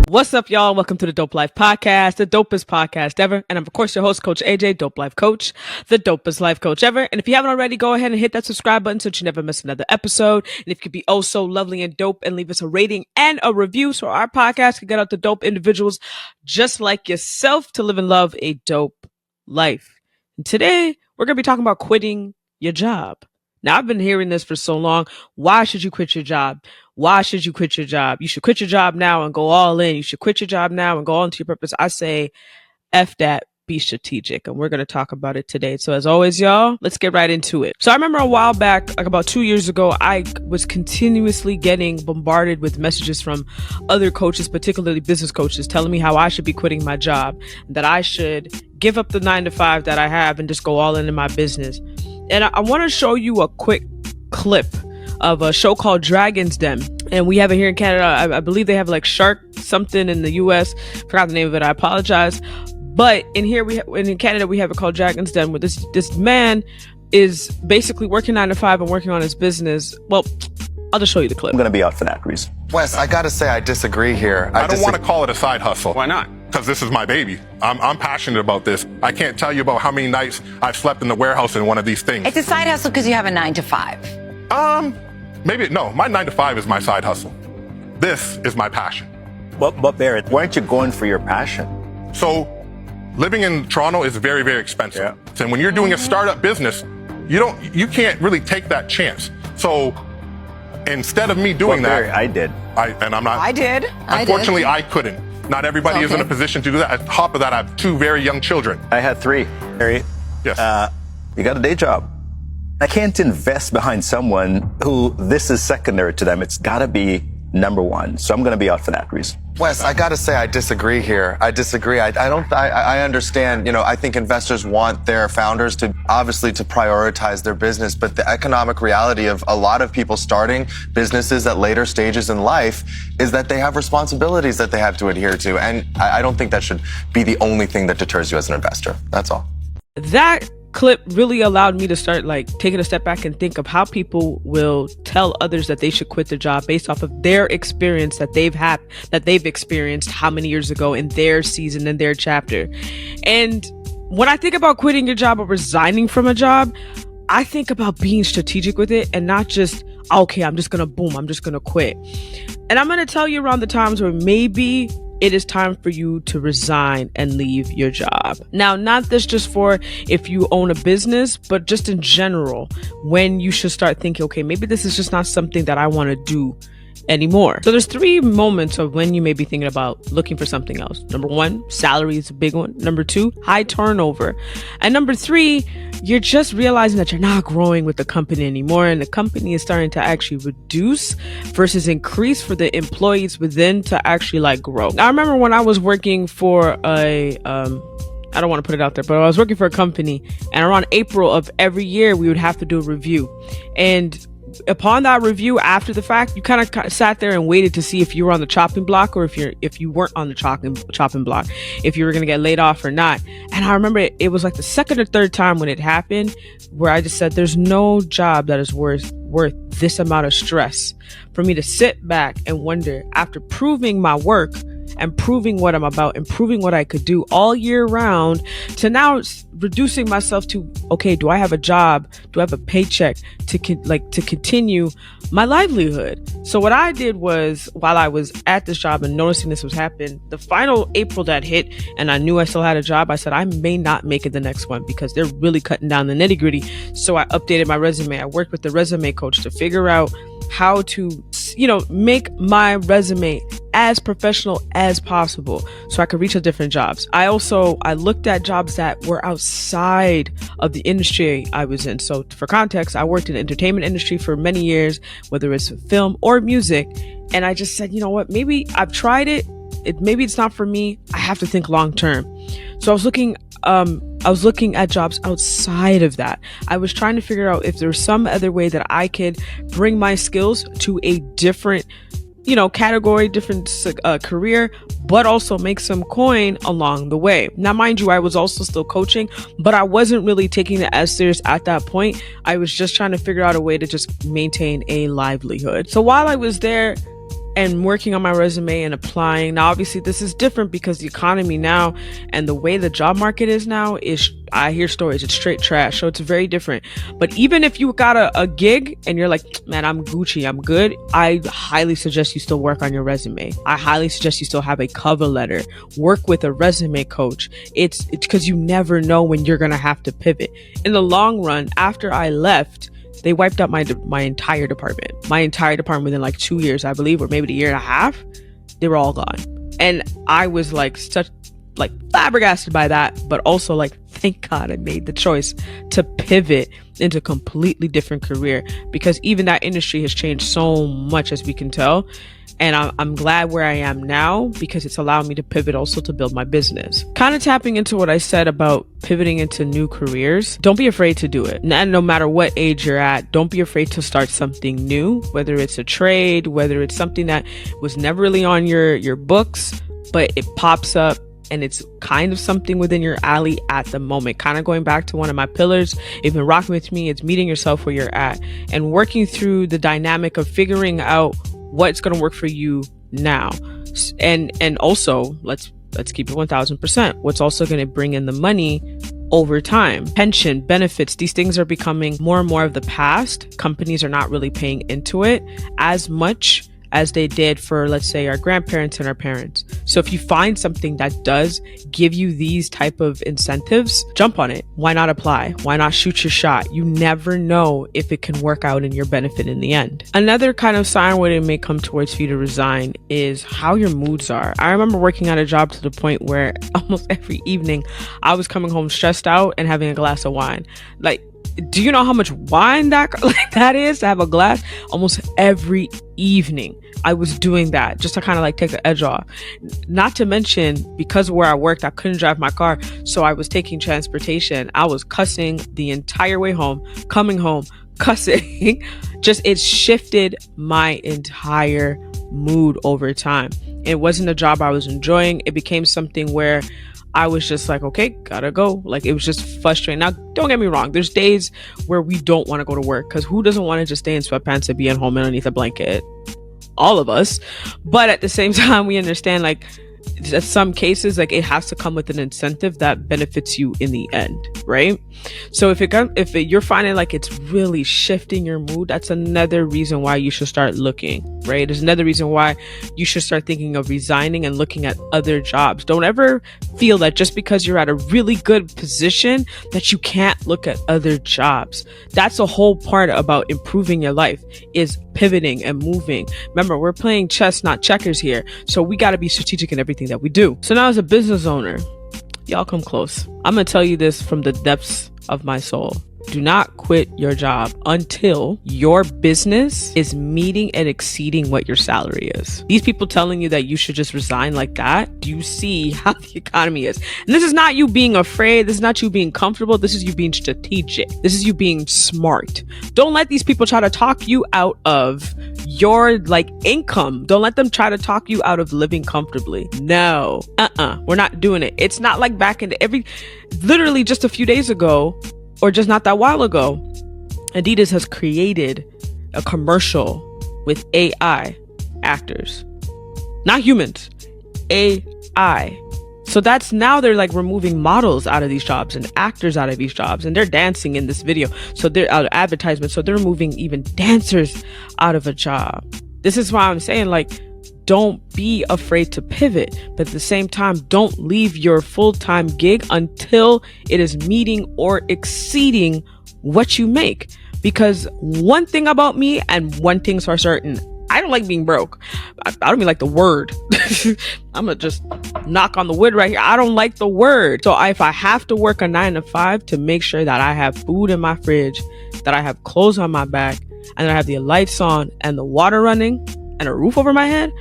What's up, y'all? Welcome to the Dope Life Podcast, the dopest podcast ever. And I'm, of course, your host, Coach AJ, Dope Life Coach, the dopest life coach ever. And if you haven't already, go ahead and hit that subscribe button so that you never miss another episode. And if you could be oh so lovely and dope and leave us a rating and a review so our podcast can get out to dope individuals just like yourself to live and love a dope life. And today, we're going to be talking about quitting your job. Now, I've been hearing this for so long. Why should you quit your job? Why should you quit your job? You should quit your job now and go all in. You should quit your job now and go on to your purpose. I say, F that, be strategic. And we're going to talk about it today. So as always, y'all, let's get right into it. So I remember a while back, like about 2 years ago, I was continuously getting bombarded with messages from other coaches, particularly business coaches, telling me how I should be quitting my job, that I should give up the 9-to-5 that I have and just go all in my business. And I want to show you a quick clip of a show called Dragon's Den. And we have it here in Canada. I believe they have like Shark something in the US. Forgot the name of it. I apologize. But in Canada, we have it called Dragon's Den, where this man is basically working 9-to-5 and working on his business. Well, I'll just show you the clip. I'm going to be out for that reason. Wes, I got to say, I disagree here. I don't want to call it a side hustle. Why not? Because this is my baby. I'm passionate about this. I can't tell you about how many nights I've slept in the warehouse in one of these things. It's a side hustle because you have a 9-to-5. Maybe, no, my 9-to-5 is my side hustle. This is my passion. But Barrett, why aren't you going for your passion? So living in Toronto is very, very expensive. Yeah. And when you're doing a startup business, you can't really take that chance. So instead of me doing Barrett, that, I did. I did. Unfortunately, I couldn't. Not everybody is in a position to do that. On top of that, I have 2 very young children. I had 3. Barrett, Yes. you got a day job. I can't invest behind someone who this is secondary to them. It's got to be number one. So I'm going to be out for that reason. Wes, I got to say, I disagree here. I disagree. I understand, I think investors want their founders to prioritize their business, but the economic reality of a lot of people starting businesses at later stages in life is that they have responsibilities that they have to adhere to. And I don't think that should be the only thing that deters you as an investor. That's all. That clip really allowed me to start taking a step back and think of how people will tell others that they should quit their job based off of their experience that they've experienced how many years ago in their season, in their chapter. And when I think about quitting your job or resigning from a job, I think about being strategic with it and not just, okay, I'm just going to quit. And I'm going to tell you around the times where maybe it is time for you to resign and leave your job. Now, not this just for if you own a business, but just in general, when you should start thinking, okay, maybe this is just not something that I want to do anymore. So there's 3 moments of when you may be thinking about looking for something else. Number 1, salary is a big one. Number 2, high turnover. And number 3, you're just realizing that you're not growing with the company anymore, and the company is starting to actually reduce versus increase for the employees within to actually grow. Now, I remember when I was working for I don't want to put it out there, but I was working for a company, and around April of every year, we would have to do a review. And upon that review, after the fact, you kind of sat there and waited to see if you were on the chopping block or if you weren't on the chopping block, if you were going to get laid off or not. And I remember it was like the second or third time when it happened where I just said, there's no job that is worth this amount of stress for me to sit back and wonder, after proving my work and proving what I'm about and proving what I could do all year round, to now reducing myself to, okay, do I have a job? Do I have a paycheck to continue my livelihood? So what I did was, while I was at this job and noticing this was happening, the final April that hit and I knew I still had a job, I said, I may not make it the next one because they're really cutting down the nitty gritty. So I updated my resume. I worked with the resume coach to figure out how to, make my resume as professional as possible so I could reach a different jobs. I looked at jobs that were outside of the industry I was in. So for context, I worked in the entertainment industry for many years, whether it's film or music. And I just said, you know what, maybe I've tried it. Maybe it's not for me. I have to think long term. So I was looking at jobs outside of that. I was trying to figure out if there's some other way that I could bring my skills to a different, category, different career, but also make some coin along the way. Now, mind you, I was also still coaching, but I wasn't really taking it as serious at that point. I was just trying to figure out a way to just maintain a livelihood. So while I was there, and working on my resume and applying. Now, obviously, this is different because the economy now and the way the job market is now is, I hear stories, it's straight trash. So it's very different. But even if you got a gig and you're like, man, I'm Gucci, I'm good, I highly suggest you still work on your resume. I highly suggest you still have a cover letter, work with a resume coach. It's because you never know when you're going to have to pivot. In the long run, after I left, they wiped out my entire department. My entire department within like 2 years, I believe, or maybe a year and a half, they were all gone. And I was like flabbergasted by that, but also like, thank God I made the choice to pivot into a completely different career, because even that industry has changed so much, as we can tell. And I'm glad where I am now because it's allowed me to pivot also to build my business. Kind of tapping into what I said about pivoting into new careers. Don't be afraid to do it. And no matter what age you're at, don't be afraid to start something new, whether it's a trade, whether it's something that was never really on your books, but it pops up and it's kind of something within your alley at the moment. Kind of going back to one of my pillars, if you've been rocking with me, it's meeting yourself where you're at and working through the dynamic of figuring out what's going to work for you now. And also, let's keep it 1000%. What's also going to bring in the money over time. Pension, benefits, these things are becoming more and more of the past. Companies are not really paying into it as much as they did for, let's say, our grandparents and our parents. So if you find something that does give you these type of incentives, jump on it. Why not apply? Why not shoot your shot? You never know if it can work out in your benefit in the end. Another kind of sign where it may come towards for you to resign is how your moods are. I remember working at a job to the point where almost every evening I was coming home stressed out and having a glass of wine. Like, do you know how much wine that is to have a glass? Almost every evening I was doing that just to kind of like take the edge off. Not to mention, because of where I worked, I couldn't drive my car, so I was taking transportation. I was cussing the entire way home, coming home cussing. Just, it shifted my entire mood over time. It wasn't a job I was enjoying. It became something where I was just like, okay, gotta go. Like, it was just frustrating. Now, don't get me wrong. There's days where we don't want to go to work, because who doesn't want to just stay in sweatpants and be at home underneath a blanket? All of us. But at the same time, we understand, like, in some cases, like, it has to come with an incentive that benefits you in the end, right? So if you're finding like it's really shifting your mood, that's another reason why you should start looking, right? There's another reason why you should start thinking of resigning and looking at other jobs. Don't ever feel that just because you're at a really good position that you can't look at other jobs. That's a whole part about improving your life, is pivoting and moving. Remember, we're playing chess, not checkers here. So we got to be strategic in everything that we do. So now, as a business owner, y'all come close. I'm going to tell you this from the depths of my soul. Do not quit your job until your business is meeting and exceeding what your salary is. These people telling you that you should just resign like that, do you see how the economy is? And this is not you being afraid. This is not you being comfortable. This is you being strategic. This is you being smart. Don't let these people try to talk you out of your income. Don't let them try to talk you out of living comfortably. No, we're not doing it. It's not like back in literally just a few days ago, or just not that while ago, Adidas has created a commercial with AI actors, not humans, AI. So that's, now they're like removing models out of these jobs and actors out of these jobs, and they're dancing in this video. So they're out of advertisements. So they're removing even dancers out of a job. This is why I'm saying, like, don't be afraid to pivot, but at the same time, don't leave your full-time gig until it is meeting or exceeding what you make. Because one thing about me, and one thing's for certain, I don't like being broke. I don't even like the word. I'm gonna just knock on the wood right here. I don't like the word. So if I have to work a 9 to 5 to make sure that I have food in my fridge, that I have clothes on my back, and that I have the lights on and the water running and a roof over my head,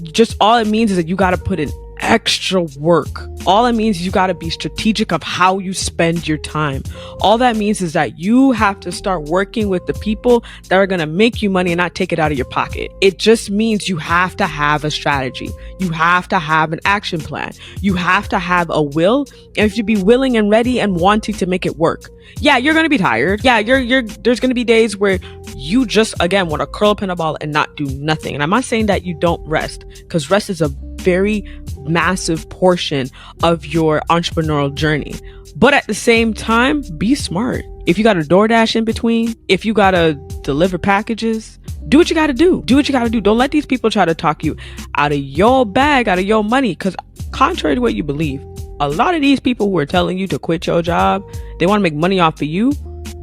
just all it means is that you got to put in extra work. All it means is you got to be strategic of how you spend your time. All that means is that you have to start working with the people that are going to make you money and not take it out of your pocket. It just means you have to have a strategy. You have to have an action plan. You have to have a will, and if you be willing and ready and wanting to make it work. Yeah, you're going to be tired. Yeah, there's going to be days where you just, again, want to curl up in a ball and not do nothing. And I'm not saying that you don't rest, because rest is a very massive portion of your entrepreneurial journey. But at the same time, be smart. If you got a DoorDash in between, if you got to deliver packages, do what you got to do. Do what you got to do. Don't let these people try to talk you out of your bag, out of your money. Because contrary to what you believe, a lot of these people who are telling you to quit your job, they want to make money off of you.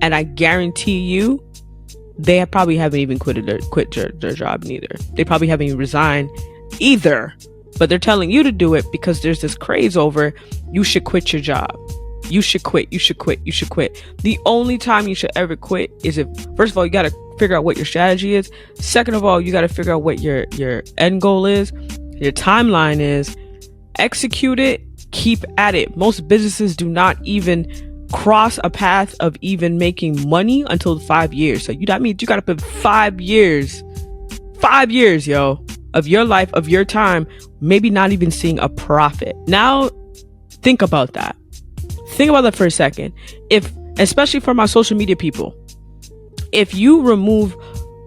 And I guarantee you, they probably haven't even quit their job neither. They probably haven't even resigned either. But they're telling you to do it because there's this craze over, you should quit your job. You should quit. You should quit. You should quit. The only time you should ever quit is if, first of all, you got to figure out what your strategy is. Second of all, you got to figure out what your end goal is, your timeline is, execute it, keep at it. Most businesses do not even cross a path of even making money until 5 years. So that means you got to put 5 years, yo, of your life, of your time, maybe not even seeing a profit. Now, think about that. Think about that for a second. Especially for my social media people, if you remove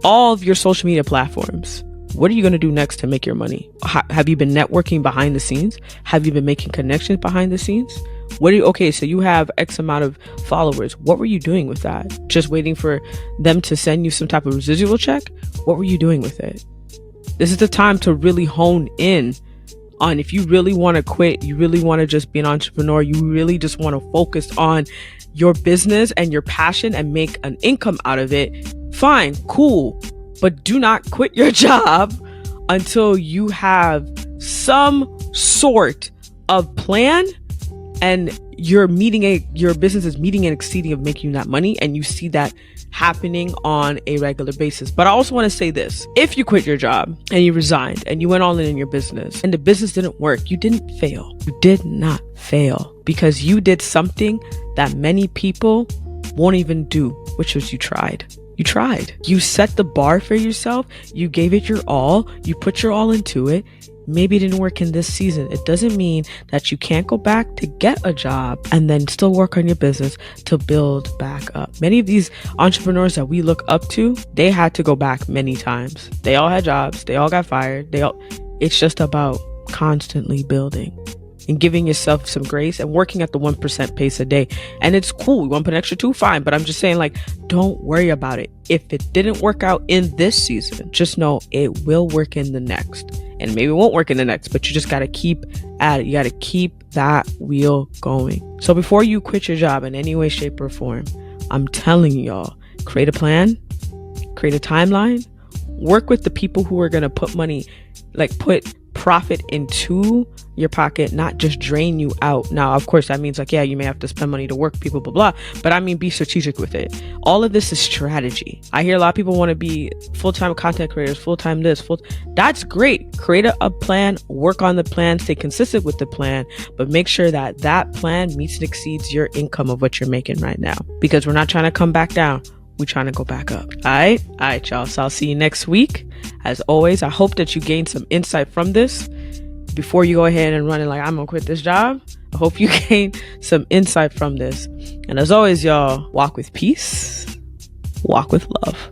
all of your social media platforms, what are you going to do next to make your money? Have you been networking behind the scenes? Have you been making connections behind the scenes? Okay, so you have X amount of followers. What were you doing with that? Just waiting for them to send you some type of residual check? What were you doing with it? This is the time to really hone in on, if you really want to quit, you really want to just be an entrepreneur, you really just want to focus on your business and your passion and make an income out of it. Fine, cool. But do not quit your job until you have some sort of plan and your business is meeting and exceeding of making that money, and you see that happening on a regular basis. But I also want to say this: if you quit your job and you resigned and you went all in your business and the business didn't work, you didn't fail. You did not fail, because you did something that many people won't even do, which was you tried. You tried. You set the bar for yourself. You gave it your all. You put your all into it. Maybe it didn't work in this season. It doesn't mean that you can't go back to get a job and then still work on your business to build back up. Many of these entrepreneurs that we look up to, they had to go back many times. They all had jobs. They all got fired. It's just about constantly building and giving yourself some grace and working at the 1% pace a day. And it's cool. You want to put an extra 2, fine. But I'm just saying, don't worry about it. If it didn't work out in this season, just know it will work in the next. And maybe it won't work in the next, but you just got to keep at it. You got to keep that wheel going. So before you quit your job in any way, shape, or form, I'm telling y'all, create a plan, create a timeline, work with the people who are going to put money, put profit into your pocket, not just drain you out. Now, of course, that means you may have to spend money to work people, blah, blah, but I mean, be strategic with it. All of this is strategy. I hear a lot of people want to be full-time content creators, full-time this, that's great. Create a plan, work on the plan, stay consistent with the plan, but make sure that that plan meets and exceeds your income of what you're making right now, because we're not trying to come back down. We're trying to go back up. All right, y'all. So I'll see you next week. As always, I hope that you gained some insight from this before you go ahead and run it I'm gonna quit this job. I hope you gain some insight from this. And as always, y'all, walk with peace, walk with love.